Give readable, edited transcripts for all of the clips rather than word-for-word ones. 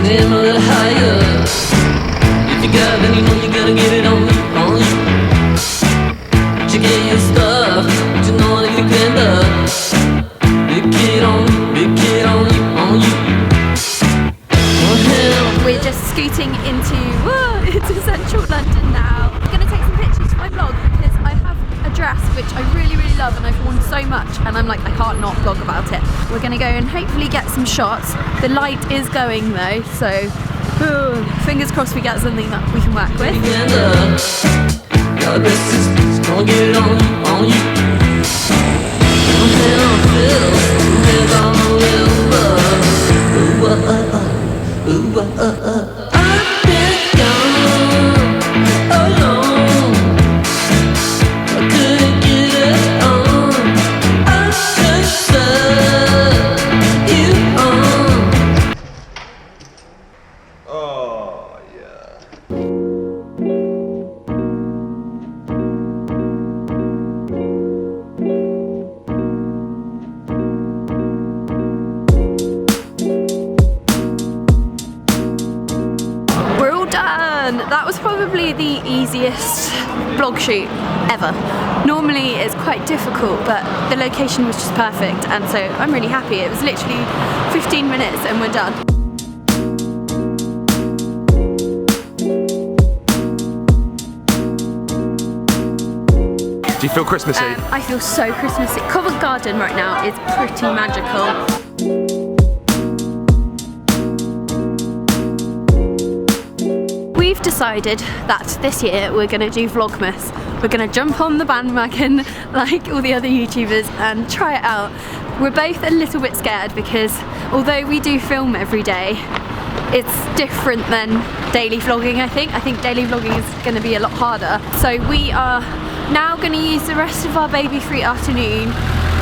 aim a little higher. If you got, then you know you gotta get it on you. You get your stuff, but you know that you can love. Big kid on you, big kid on you, on you. We're just scooting into central London now. I'm gonna take some pictures for my vlog because I have a dress which I really love and I've worn so much, and I'm like, I can't not vlog about it. We're gonna go and hopefully get some shots. The light is going though, so fingers crossed we get something that we can work with. That was probably the easiest vlog shoot ever. Normally it's quite difficult, but the location was just perfect, and so I'm really happy. It was literally 15 minutes and we're done. Do you feel Christmassy? I feel so Christmassy. Covent Garden right now is pretty magical. We've decided that this year we're going to do Vlogmas. We're going to jump on the bandwagon like all the other YouTubers and try it out. We're both a little bit scared because although we do film every day, it's different than daily vlogging, I think. I think daily vlogging is going to be a lot harder. So we are now going to use the rest of our baby-free afternoon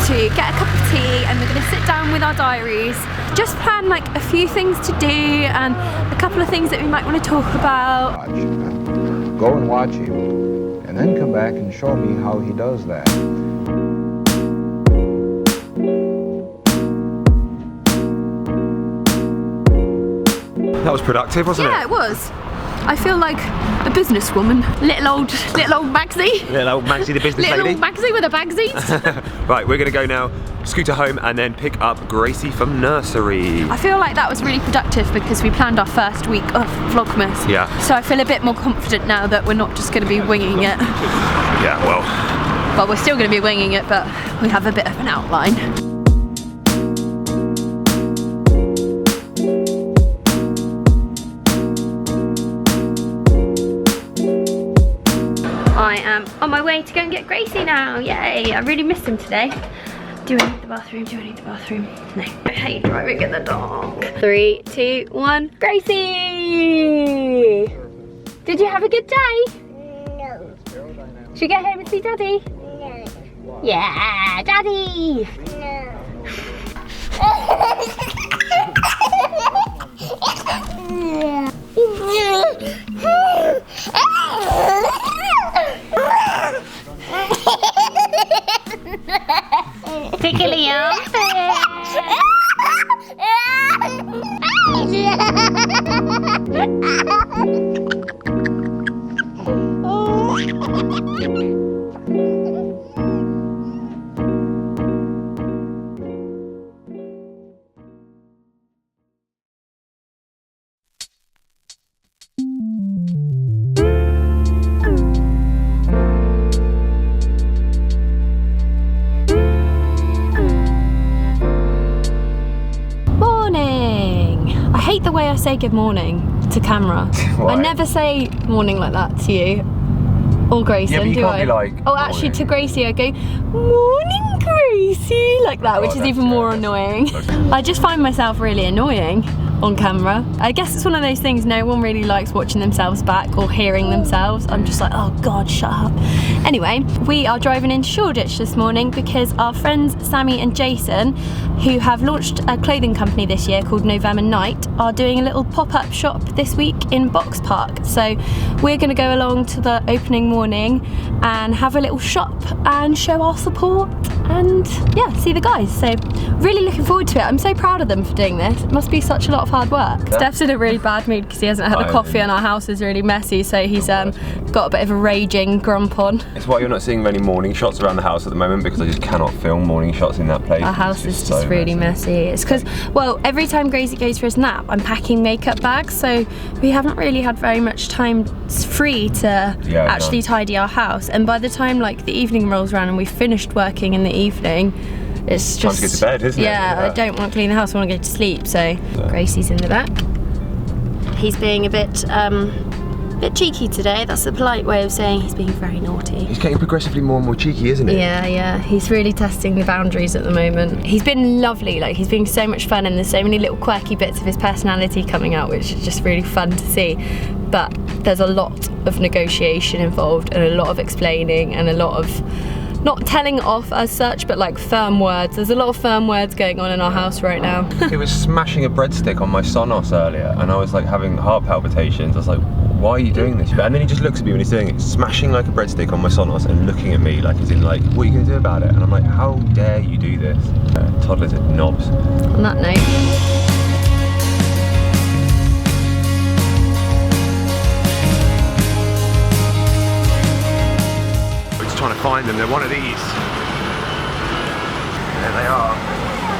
to get a cup of tea, and we're going to sit down with our diaries, just plan like a few things to do and a couple of things that we might want to talk about. Go and watch him, and then come back and show me how he does that. That was productive, wasn't it? Yeah, it was. I feel like a businesswoman. Little old Magsy. Little old Magsy, the business lady. lady. Little old Magsy with a bagsies. Right, we're gonna go now, scooter home, and then pick up Gracie from nursery. I feel like that was really productive because we planned our first week of Vlogmas. Yeah. So I feel a bit more confident now that we're not just going to be winging it. Yeah, well, we're still going to be winging it, but we have a bit of an outline. I am on my way to go and get Gracie now. Yay! I really missed him today. Do I need the bathroom? Do I need the bathroom? No. Hey, driving in the dark. 3, 2, 1. Gracie! Did you have a good day? No. Should we get home and see Daddy? No. Yeah, Daddy! Tickly I hate the way I say good morning to camera. Why? I never say morning like that to you or Grayson, yeah, but you do can't I? be like, oh, actually, to Gracie I go, morning Gracie, like that, which is even more annoying. I just find myself really annoying on camera. I guess it's one of those things no one really likes watching themselves back or hearing themselves. I'm just like, oh God, shut up. Anyway, we are driving into Shoreditch this morning because our friends Sami and Jason, who have launched a clothing company this year called November Night, are doing a little pop-up shop this week in Box Park. So we're going to go along to the opening morning and have a little shop and show our support and yeah, see the guys. So really looking forward to it. I'm so proud of them for doing this. It must be such a lot of hard work. Stef's in a really bad mood because he hasn't had a coffee and our house is really messy, so he's got a bit of a raging grump on. It's why you're not seeing many morning shots around the house at the moment, because I just cannot film morning shots in that place. Our house is just really messy. It's because, well, every time Gracie goes for his nap, I'm packing makeup bags, so we haven't really had very much time free to actually tidy our house. And by the time like the evening rolls around and we've finished working in the evening, it's just time to get to bed, isn't it? Yeah, I don't want to clean the house, I want to go to sleep. So Gracie's in the back. He's being a bit cheeky today. That's the polite way of saying he's being very naughty. He's getting progressively more and more cheeky, isn't he? Yeah. He's really testing the boundaries at the moment. He's been lovely, like he's being so much fun and there's so many little quirky bits of his personality coming out, which is just really fun to see. But there's a lot of negotiation involved and a lot of explaining and a lot of not telling off as such, but like firm words. There's a lot of firm words going on in our house right now. He was smashing a breadstick on my Sonos earlier and I was like having heart palpitations. I was like, why are you doing this? And then he just looks at me when he's doing it, smashing like a breadstick on my Sonos and looking at me like, as in like, what are you going to do about it? And I'm like, how dare you do this? Toddlers are knobs. On that note. Trying to find them, they're one of these. There they are.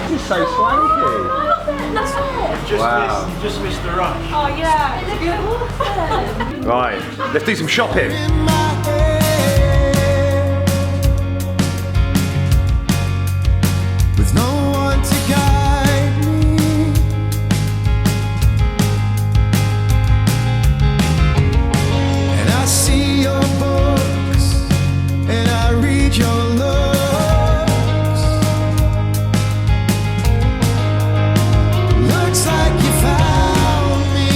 This is so swanky. That's it. Wow. You just missed the rush. Oh yeah, it's beautiful. Right, let's do some shopping. With no one to guide me, and I see your books and I read your looks. Looks like you found me.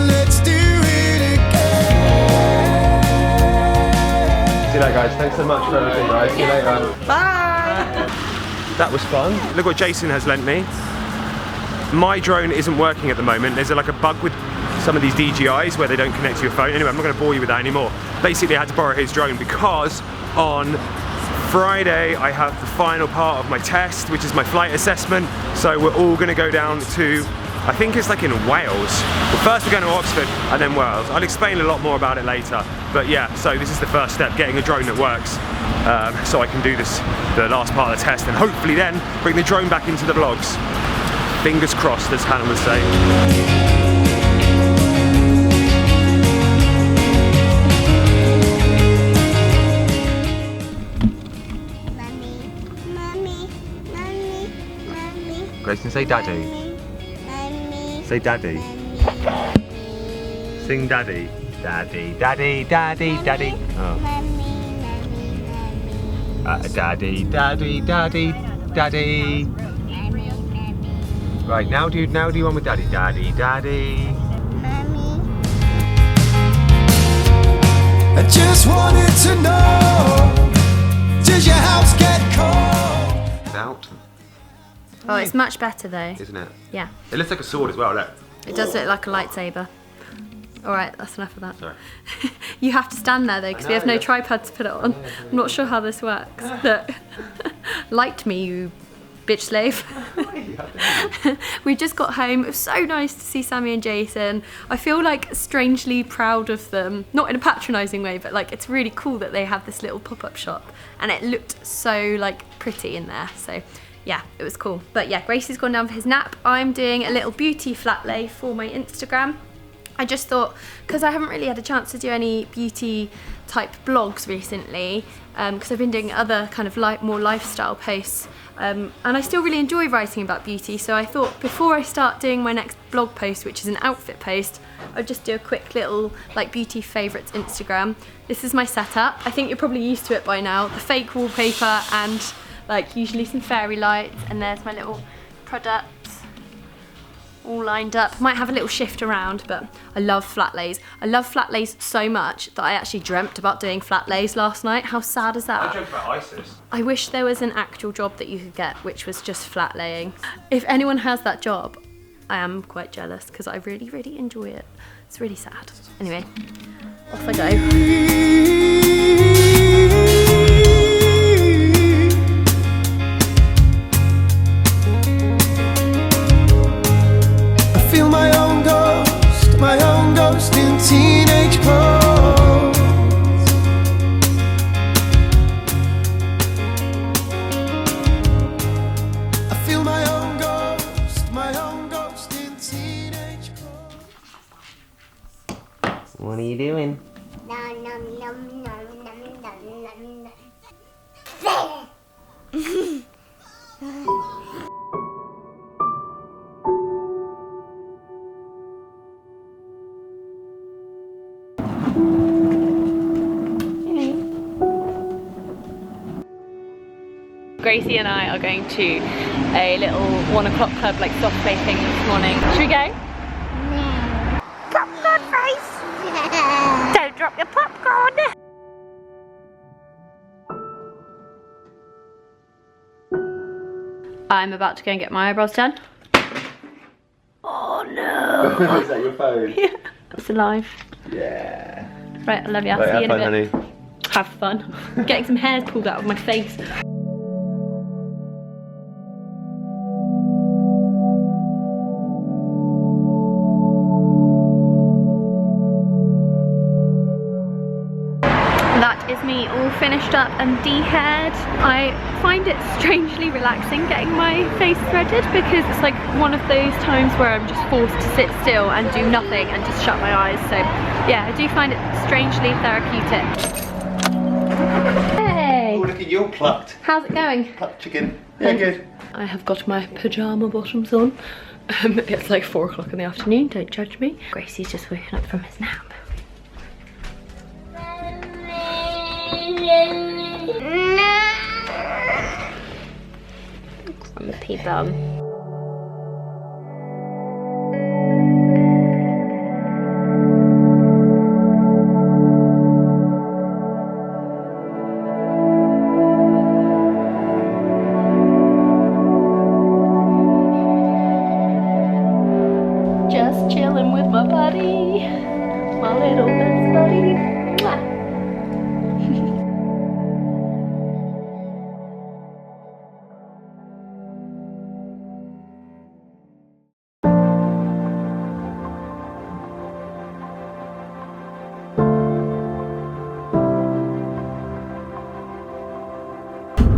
Let's do it again. See you later, guys. Thanks so much for everything, guys. See you later. Bye. That was fun. Look what Jason has lent me. My drone isn't working at the moment. There's like a bug with some of these DJIs where they don't connect to your phone. Anyway, I'm not going to bore you with that anymore. Basically, I had to borrow his drone because on Friday I have the final part of my test, which is my flight assessment. So we're all going to go down to, I think it's like in Wales. Well, first we're going to Oxford and then Wales. I'll explain a lot more about it later. But yeah, so this is the first step, getting a drone that works. So I can do this, the last part of the test, and hopefully then bring the drone back into the vlogs. Fingers crossed, as Hannah would say. Grayson, say daddy. Say daddy. Sing daddy. Daddy, daddy, daddy, daddy. Oh. Daddy, daddy, daddy, daddy. Right, now do one with daddy. Daddy, daddy. I just wanted to know, does your house get cold? It's out, Oh, it's much better though. isn't it? Yeah. It looks like a sword as well, look. It does look like a lightsaber. Alright, that's enough of that. Sorry. You have to stand there though, because we have no tripod to put it on. I'm not sure how this works. Look. Light me, you bitch slave. We just got home. It was so nice to see Sami and Jason. I feel like strangely proud of them. Not in a patronising way, but like it's really cool that they have this little pop-up shop. And it looked so like pretty in there. So yeah, it was cool. But yeah, Gracie's gone down for his nap. I'm doing a little beauty flat lay for my Instagram. I just thought, because I haven't really had a chance to do any beauty type blogs recently, because I've been doing other kind of more lifestyle posts, and I still really enjoy writing about beauty, so I thought before I start doing my next blog post, which is an outfit post, I'd just do a quick little like beauty favourites Instagram. This is my setup. I think you're probably used to it by now. The fake wallpaper and like usually some fairy lights, and there's my little products all lined up. Might have a little shift around, but I love flat lays. I love flat lays so much that I actually dreamt about doing flat lays last night. How sad is that? I dreamt about ISIS. I wish there was an actual job that you could get which was just flat laying. If anyone has that job, I am quite jealous because I really, really enjoy it. It's really sad. Anyway, off I go. teenage clothes. I feel my own ghost in teenage clothes. What are you doing? Gracie and I are going to a little 1 o'clock club, like soft play thing this morning. Should we go? No. Popcorn face! Don't drop your popcorn! I'm about to go and get my eyebrows done. Oh no! Is that your phone? Yeah. It's alive. Yeah. Right, I love you. I'll see you in a bit. Have fun. Getting some hairs pulled out of my face. That is me all finished up and de-haired. I find it strangely relaxing getting my face threaded because it's like one of those times where I'm just forced to sit still and do nothing and just shut my eyes. So yeah, I do find it strangely therapeutic. Hey! Oh, look at you all plucked. How's it going? Plucked chicken. Yeah, good. I have got my pyjama bottoms on. It's like 4 o'clock in the afternoon, don't judge me. Gracie's just waking up from his nap. Grumpy bum. Just chilling with my buddy, my little best buddy. Mwah.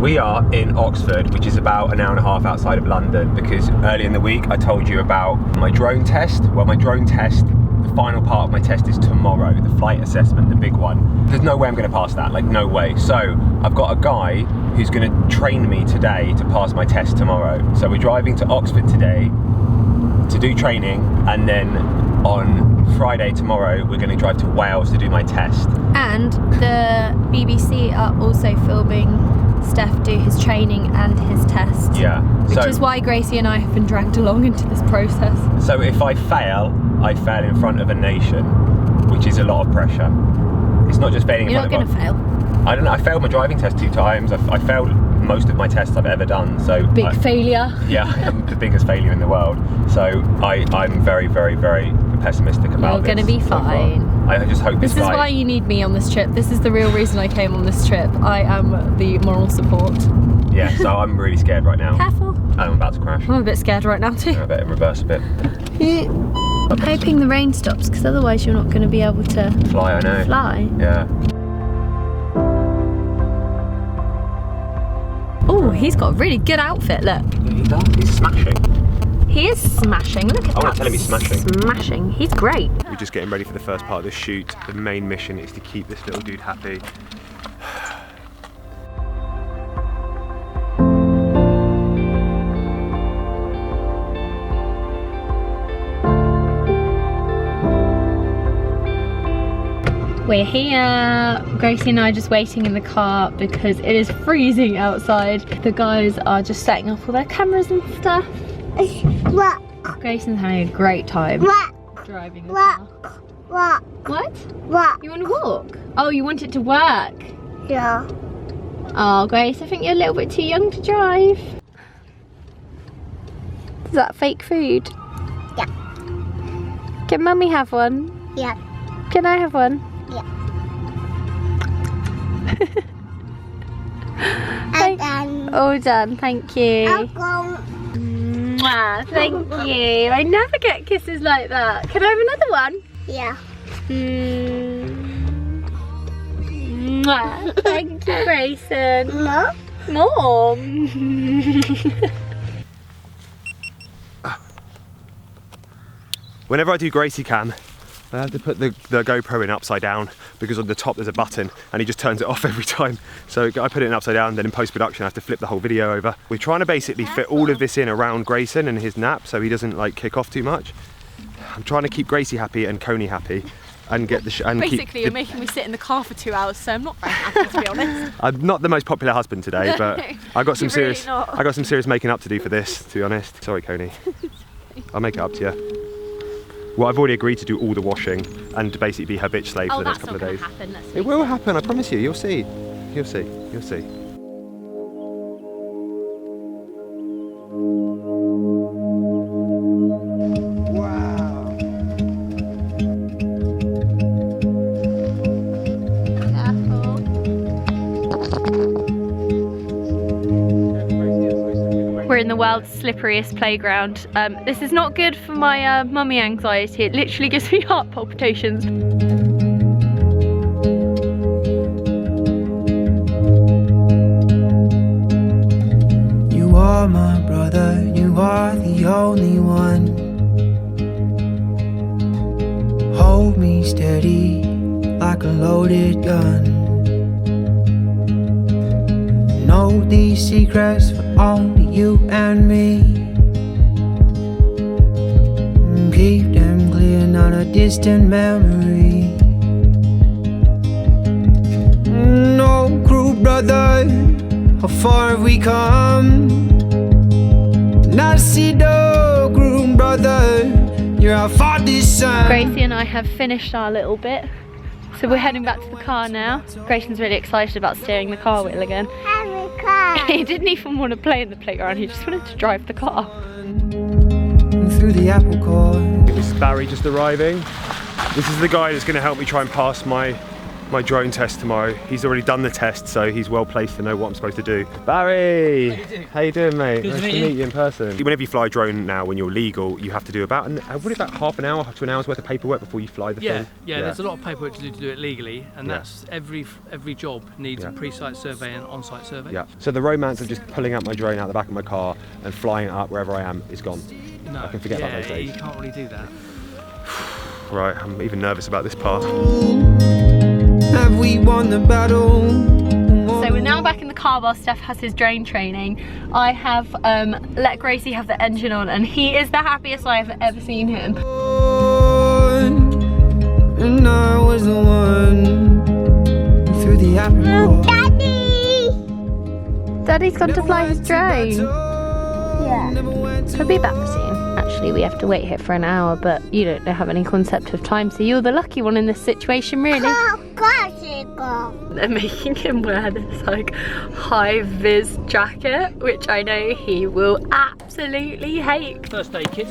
We are in Oxford, which is about an hour and a half outside of London, because earlier in the week I told you about my drone test. Well, my drone test, the final part of my test is tomorrow, the flight assessment, the big one. There's no way I'm going to pass that, like no way. So I've got a guy who's going to train me today to pass my test tomorrow. So we're driving to Oxford today to do training, and then on Friday tomorrow we're going to drive to Wales to do my test. And the BBC are also filming Stef do his training and his test. Yeah. Which is why Gracie and I have been dragged along into this process. So if I fail in front of a nation, which is a lot of pressure. It's not just failing in front of... You're not going to fail. I don't know, I failed my driving test 2 times. I failed most of my tests I've ever done, so... Big failure. Yeah, I'm the biggest failure in the world. So I'm very, very, very pessimistic about this. You're going to be fine. I just hope this is why you need me on this trip. This is the real reason I came on this trip. I am the moral support. Yeah, so I'm really scared right now. Careful. And I'm about to crash. I'm a bit scared right now too. I better reverse a bit. I'm hoping the rain stops, because otherwise you're not going to be able to fly. I know. Fly. Yeah. Oh, he's got a really good outfit. Look. Yeah, he does. He's smashing. He is smashing. Look at that. I want to tell him he's smashing. Smashing. He's great. We're just getting ready for the first part of the shoot. The main mission is to keep this little dude happy. We're here. Gracie and I are just waiting in the car because it is freezing outside. The guys are just setting up all their cameras and stuff. What? Grayson's having a great time driving the car. What? What? You want to walk? Oh, you want it to work? Yeah. Oh, Grace, I think you're a little bit too young to drive. Is that fake food? Yeah. Can Mummy have one? Yeah. Can I have one? Yeah. All done, thank you. Uncle. Mwah, thank you. I never get kisses like that. Can I have another one? Yeah. Mwah. Thank you, Grayson. No. Mom. Whenever I do Gracie cam, I have to put the GoPro in upside down because on the top there's a button and he just turns it off every time. So I put it in upside down, then in post-production I have to flip the whole video over. We're trying to basically fit all of this in around Grayson and his nap so he doesn't like kick off too much. I'm trying to keep Gracie happy and Coney happy and get the and basically you're making me sit in the car for 2 hours, so I'm not very happy to be honest. I'm not the most popular husband today, but I got some You're serious really not. I got some serious making up to do for this, to be honest. Sorry, Coney. I'll make it up to you. Well, I've already agreed to do all the washing and to basically be her bitch slave for the next couple of days. Happen, It will happen, I promise you. You'll see. You'll see. You'll see. We're in the world's slipperiest playground. This is not good for my mummy anxiety. It literally gives me heart palpitations. You are my brother, you are the only one. Hold me steady like a loaded gun. Know these secrets for only you and me. Keep them clear, not a distant memory. No, crew brother, how far have we come? Not see the crew brother, you're our father's son. Gracie and I have finished our little bit. So we're heading back to the car now. Grayson's really excited about steering the car wheel again. He didn't even want to play in the playground, he just wanted to drive the car. Through the apple core. This is Barry just arriving. This is the guy that's going to help me try and pass my drone test tomorrow. He's already done the test, so he's well placed to know what I'm supposed to do. Barry! How you doing, mate? Good nice to meet you in person. Whenever you fly a drone now, when you're legal, you have to do about half an hour to an hour's worth of paperwork before you fly the thing. Yeah, there's a lot of paperwork to do it legally, and that's every job needs a pre-site survey and on-site survey. Yeah. So the romance of just pulling out my drone out the back of my car and flying it up wherever I am is gone. No, I can forget about those days. You can't really do that. Right, I'm even nervous about this part. Have we won the battle? So we're now back in the car while Stef has his drone training. I have let Gracie have the engine on and he is the happiest I've ever seen him. And I was the one through the apple. Daddy! Daddy's gone to fly his drone. Yeah. He'll be back soon. Actually, we have to wait here for an hour, but you don't have any concept of time, so you're the lucky one in this situation, really. They're making him wear this like high-vis jacket, which I know he will absolutely hate. First aid kit.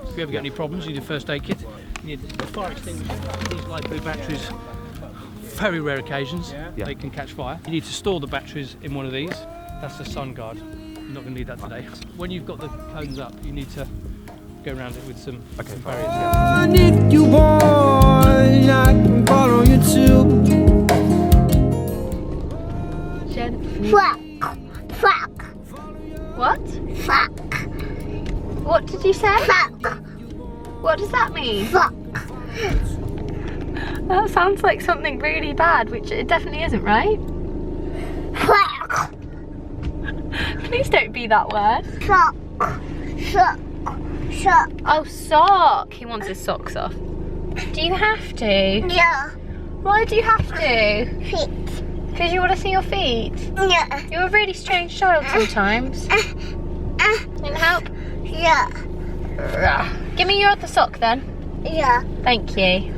If you ever get any problems, you need a first aid kit. You need a fire extinguisher. These light blue batteries, very rare occasions, they can catch fire. You need to store the batteries in one of these. That's the sun guard. You're not going to need that today. When you've got the cones up, you need to go around it with some barriers. And if you want, I can follow you too. Fuck. Fuck. What? Fuck. What did you say? Fuck. What does that mean? Fuck. That sounds like something really bad, which it definitely isn't, right? Fuck. Please don't be that word. Sock. Sock. Sock. Oh, sock. He wants his socks off. Do you have to? Yeah. Why do you have to? Feet. Because you want to see your feet? Yeah. You're a really strange child sometimes. Can help? Yeah. Give me your other sock then. Yeah. Thank you.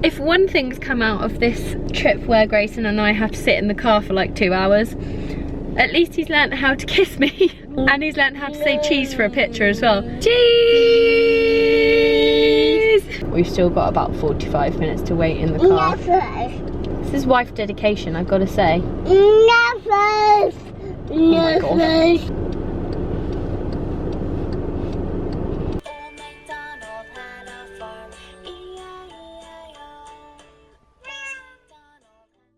If one thing's come out of this trip where Grayson and I have to sit in the car for like 2 hours, at least he's learnt how to kiss me. And he's learnt how to say cheese for a picture as well. Cheese! We've still got about 45 minutes to wait in the car. Never. This is wife dedication, I've got to say. Never. my God. Never.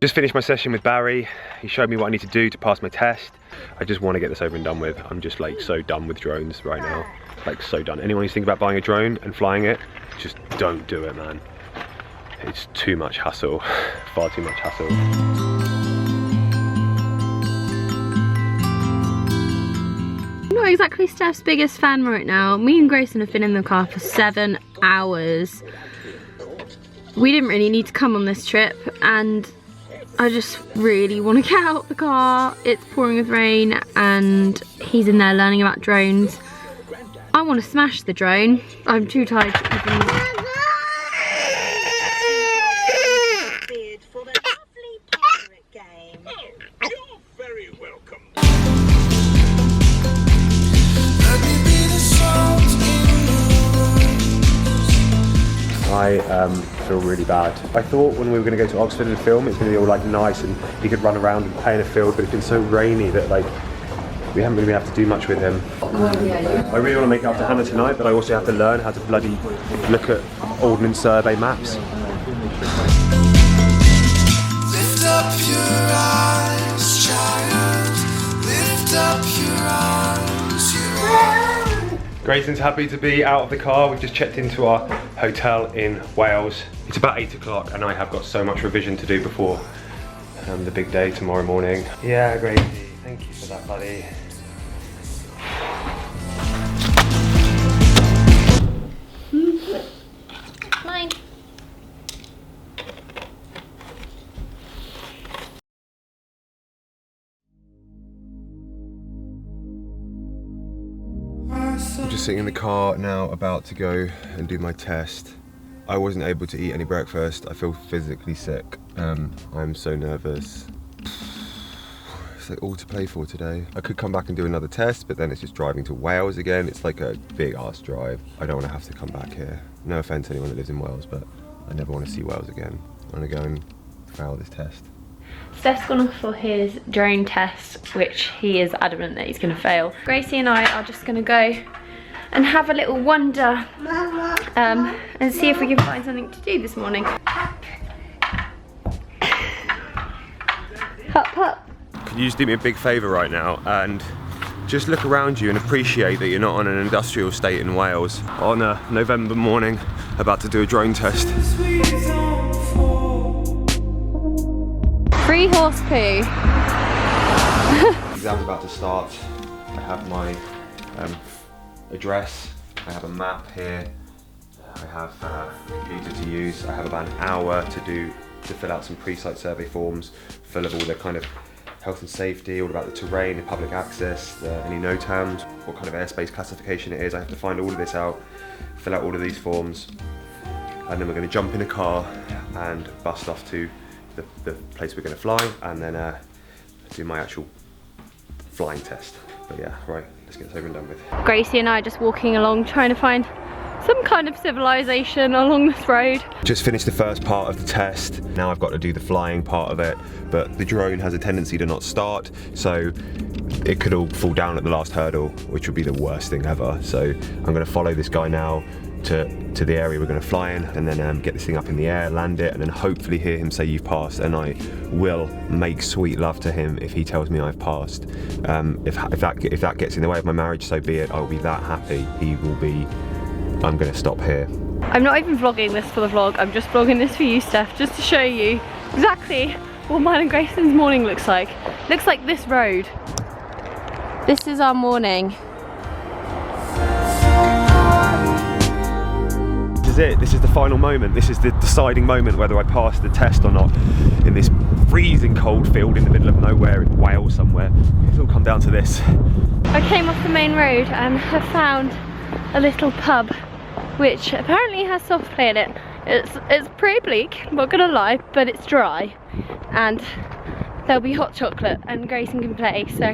Just finished my session with Barry. He showed me what I need to do to pass my test. I just want to get this over and done with. I'm just like so done with drones right now. Like so done. Anyone who's thinking about buying a drone and flying it, just don't do it, man. It's too much hassle. Far too much hassle. I'm not exactly Stef's biggest fan right now. Me and Grayson have been in the car for 7 hours. We didn't really need to come on this trip, and I just really want to get out of the car. It's pouring with rain and he's in there learning about drones. I want to smash the drone. I'm too tired to even... For the lovely pirate game. You're very welcome. I feel really bad. I thought when we were going to go to Oxford and film, it's going to be all like nice and he could run around and play in a field, but it's been so rainy that like we haven't really been able to do much with him. I really want to make it up to Hannah tonight, but I also have to learn how to bloody look at Ordnance Survey maps. Lift up your eyes, child. Lift up your arms, you are. Grayson's happy to be out of the car. We've just checked into our hotel in Wales. It's about 8 o'clock and I have got so much revision to do before the big day tomorrow morning. Yeah, Gracie, thank you for that, buddy. Mine. I'm just sitting in the car now, about to go and do my test. I wasn't able to eat any breakfast. I feel physically sick. I'm so nervous. It's like all to play for today. I could come back and do another test, but then it's just driving to Wales again. It's like a big ass drive. I don't want to have to come back here. No offense to anyone that lives in Wales, but I never want to see Wales again. I want to go and fail this test. Stef's gone off for his drone test, which he is adamant that he's going to fail. Gracie and I are just going to go and have a little wander and see if we can find something to do this morning. Hup hup. Could you just do me a big favour right now and just look around you and appreciate that you're not on an industrial estate in Wales on a November morning about to do a drone test. 3 horse poo. Exam's about to start. I have my address, I have a map here, I have a computer to use, I have about an hour to fill out some pre-site survey forms full of all the kind of health and safety, all about the terrain, the public access, any NOTAMs, what kind of airspace classification it is. I have to find all of this out, fill out all of these forms, and then we're going to jump in a car and bust off to the place we're going to fly, and then do my actual flying test. But yeah, right, let's get this over and done with. Gracie and I are just walking along trying to find some kind of civilization along this road. Just finished the first part of the test. Now I've got to do the flying part of it, but the drone has a tendency to not start, so it could all fall down at the last hurdle, which would be the worst thing ever. So I'm going to follow this guy now to the area we're going to fly in, and then get this thing up in the air, land it, and then hopefully hear him say you've passed, and I will make sweet love to him if he tells me I've passed. If that gets in the way of my marriage, so be it. I'll be that happy. He will be. I'm going to stop here. I'm not even vlogging this for the vlog, I'm just vlogging this for you, Stef, just to show you exactly what mine and Grayson's morning looks like. Looks like this road. This is our morning. This is it. This is the final moment. This is the deciding moment whether I pass the test or not in this freezing cold field in the middle of nowhere in Wales somewhere. It's all come down to this. I came off the main road and have found a little pub which apparently has soft play in it. It's pretty bleak, I'm not gonna lie, but it's dry and there'll be hot chocolate and Grayson can play, so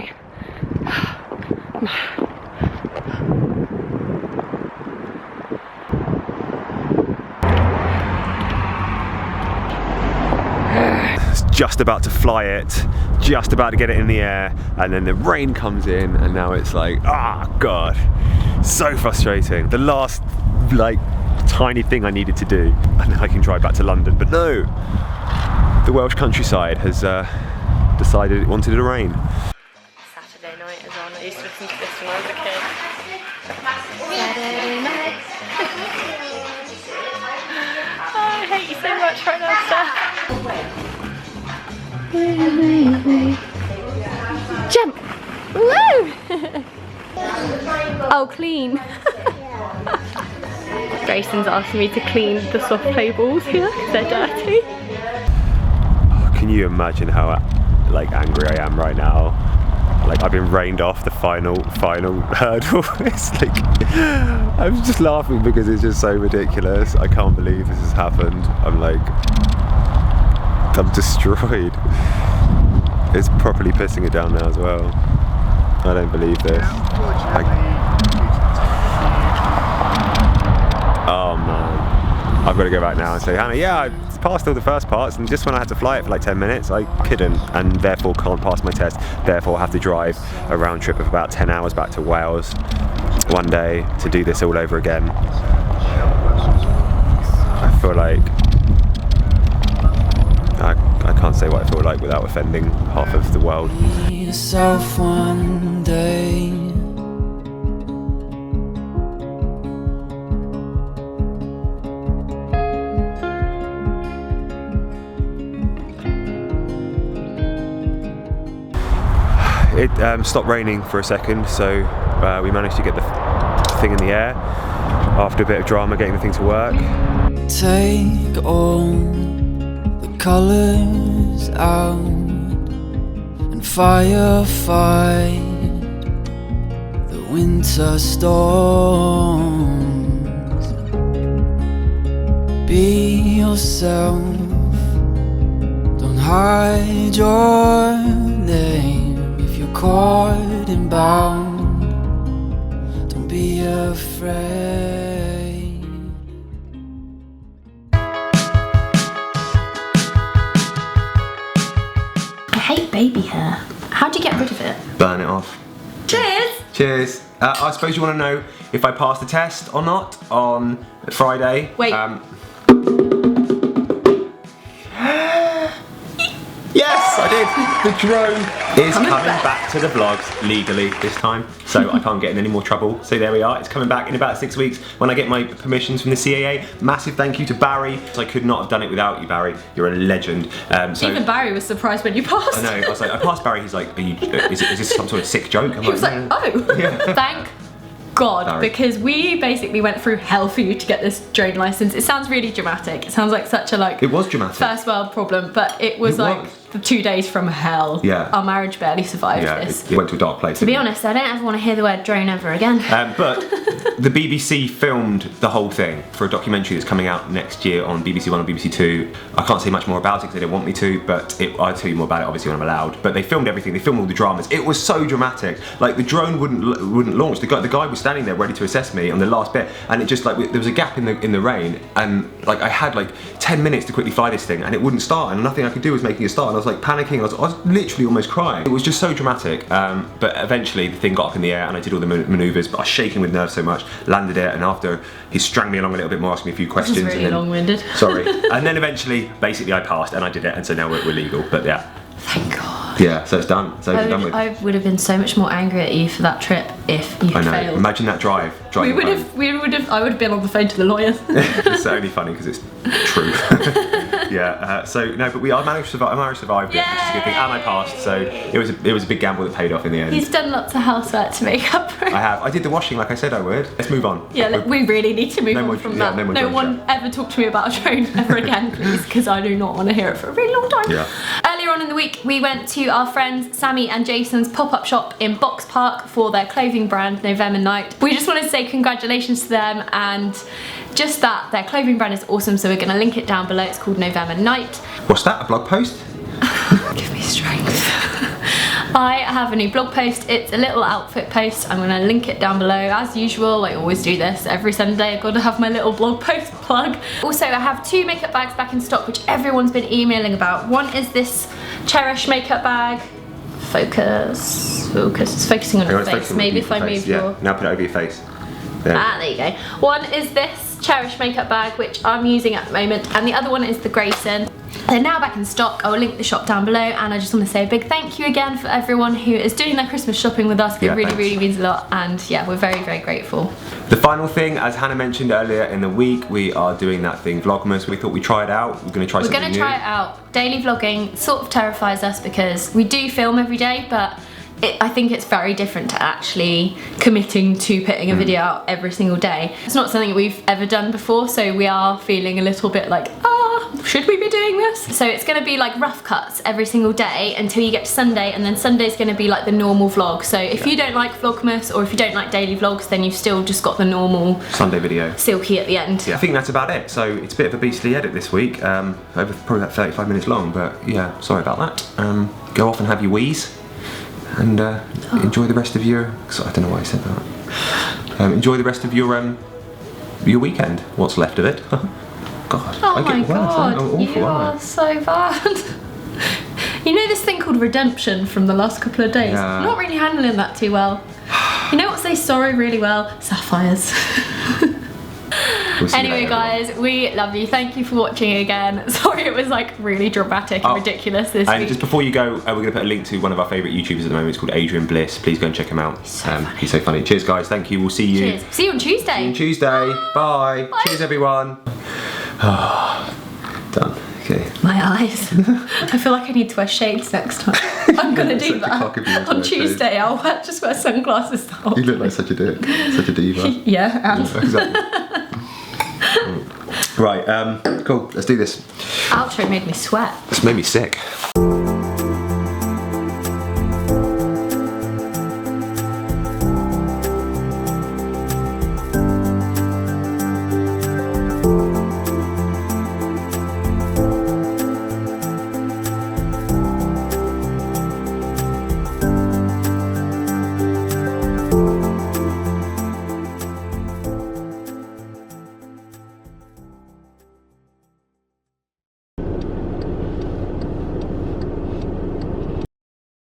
just about to fly it, just about to get it in the air, and then the rain comes in, and now it's like, ah, God, so frustrating. The last, like, tiny thing I needed to do, and then I can drive back to London, but no, the Welsh countryside has decided it wanted to rain. Saturday night is on. I used to listen to this when I was a kid. Saturday night. Oh, I hate you so much right now, Stef. Jump! Woo! Oh, clean. Jason's asking me to clean the soft play balls here because they're dirty. Can you imagine how like angry I am right now? Like I've been rained off the final hurdle. It's like I'm just laughing because it's just so ridiculous. I can't believe this has happened. I'm destroyed. It's properly pissing it down now as well. I don't believe this. Oh man. I've got to go back now and say, Hannah, yeah, I passed all the first parts, and just when I had to fly it for like 10 minutes, I couldn't, and therefore can't pass my test. Therefore, I have to drive a round trip of about 10 hours back to Wales one day to do this all over again. I feel like I can't say what I feel like without offending half of the world. Yourself one day. It stopped raining for a second, so we managed to get the thing in the air after a bit of drama getting the thing to work. Take all the colours out and firefight the winter storms. Be yourself, don't hide your name. Caught and bound, don't be afraid. I hate baby hair. How do you get rid of it? Burn it off. Cheers! Cheers. I suppose you want to know if I passed the test or not on Friday. Wait. Yes, I did. The drone is coming back to the vlogs legally this time, so I can't get in any more trouble. So there we are. It's coming back in about 6 weeks when I get my permissions from the CAA. Massive thank you to Barry. I could not have done it without you, Barry. You're a legend. So even Barry was surprised when you passed. I know. I was like, I passed Barry. He's like, is this some sort of sick joke? He was like, oh. Yeah. Thank God, Barry. because we basically went through hell for you to get this drone license. It sounds really dramatic. It sounds like such a It was dramatic. first world problem, but it was like the 2 days from hell. Yeah. Our marriage barely survived this. It went to a dark place. To be honest, I don't ever want to hear the word drone ever again. But the BBC filmed the whole thing for a documentary that's coming out next year on BBC One and BBC Two. I can't say much more about it because they don't want me to, but I'll tell you more about it obviously when I'm allowed. But they filmed everything. They filmed all the dramas. It was so dramatic. Like the drone wouldn't launch. The guy was standing there ready to assess me on the last bit, and it just like there was a gap in the rain, and like I had like 10 minutes to quickly fly this thing, and it wouldn't start, and nothing I could do was making it start, and I was like panicking. I was literally almost crying. It was just so dramatic. But eventually the thing got up in the air, and I did all the manoeuvres, but I was shaking with nerves so much. Landed it, and after he strung me along a little bit more, asking me a few questions. This is really long-winded. Sorry. And then eventually, basically, I passed, and I did it, and so now we're legal. But yeah. Thank God. Yeah, so it's done. It's over, done with. I would have been so much more angry at you for that trip if you had failed. Imagine that drive. I would have been on the phone to the lawyers. It's only funny because it's true. Yeah. So no, but I managed to survive. it, which is a good thing, and I passed. So it was a big gamble that paid off in the end. He's done lots of housework to make up for it. I have. I did the washing like I said I would. Let's move on. Yeah, we really need to move on from that. No one ever talk to me about a drone ever again, please, because I do not want to hear it for a really long time. Yeah. Earlier on in the week, we went to our friends Sami and Jason's pop-up shop in Box Park for their clothing brand November Night. We just wanted to say congratulations to them, and just that their clothing brand is awesome, so we're going to link it down below. It's called November Night. What's that? A blog post? Give me strength. I have a new blog post. It's a little outfit post. I'm going to link it down below. As usual, I always do this. Every Sunday I've got to have my little blog post plug. Also, I have 2 makeup bags back in stock, which everyone's been emailing about. One is this Cherish makeup bag. Focus. It's focusing on your face. Maybe if I move your... Now put it over your face. There. Ah, there you go. One is this Cherish makeup bag, which I'm using at the moment, and the other one is the Grayson. They're now back in stock. I will link the shop down below, and I just want to say a big thank you again for everyone who is doing their Christmas shopping with us. It really means a lot, and yeah, we're very, very grateful. The final thing, as Hannah mentioned earlier in the week, we are doing that thing Vlogmas. We thought we'd try it out. We're going to try something new. We're going to try it out. Daily vlogging sort of terrifies us because we do film every day, but I think it's very different to actually committing to putting a video out every single day. It's not something we've ever done before, so we are feeling a little bit like, should we be doing this? So it's going to be like rough cuts every single day until you get to Sunday, and then Sunday's going to be like the normal vlog. So if you don't like Vlogmas, or if you don't like daily vlogs, then you've still just got the normal Sunday video. Silky at the end. Yeah, I think that's about it. So it's a bit of a beastly edit this week, over probably about 35 minutes long, but yeah, sorry about that. Go off and have your wheeze. And enjoy the rest of your. I don't know why I said that. Enjoy the rest of your weekend. What's left of it? God. Oh my God! I'm awful, you are so bad. You know this thing called redemption from the last couple of days? Yeah. Not really handling that too well. You know what says sorry really well? Sapphires. Anyway guys, we love you. Thank you for watching again. Sorry it was like really dramatic and ridiculous this week. Just before you go, we're going to put a link to one of our favourite YouTubers at the moment. It's called Adrian Bliss. Please go and check him out. He's so funny. Cheers guys, thank you. We'll see you. Cheers. See you on Tuesday. See you on Tuesday. Bye. Bye. Cheers everyone. Done. Okay. My eyes. I feel like I need to wear shades next time. I'm going to do that. On Tuesday I'll just wear sunglasses now. You look like such a dick. Such a diva. Yeah, and. Yeah, exactly. Right, cool, let's do this. Outro made me sweat. It's made me sick.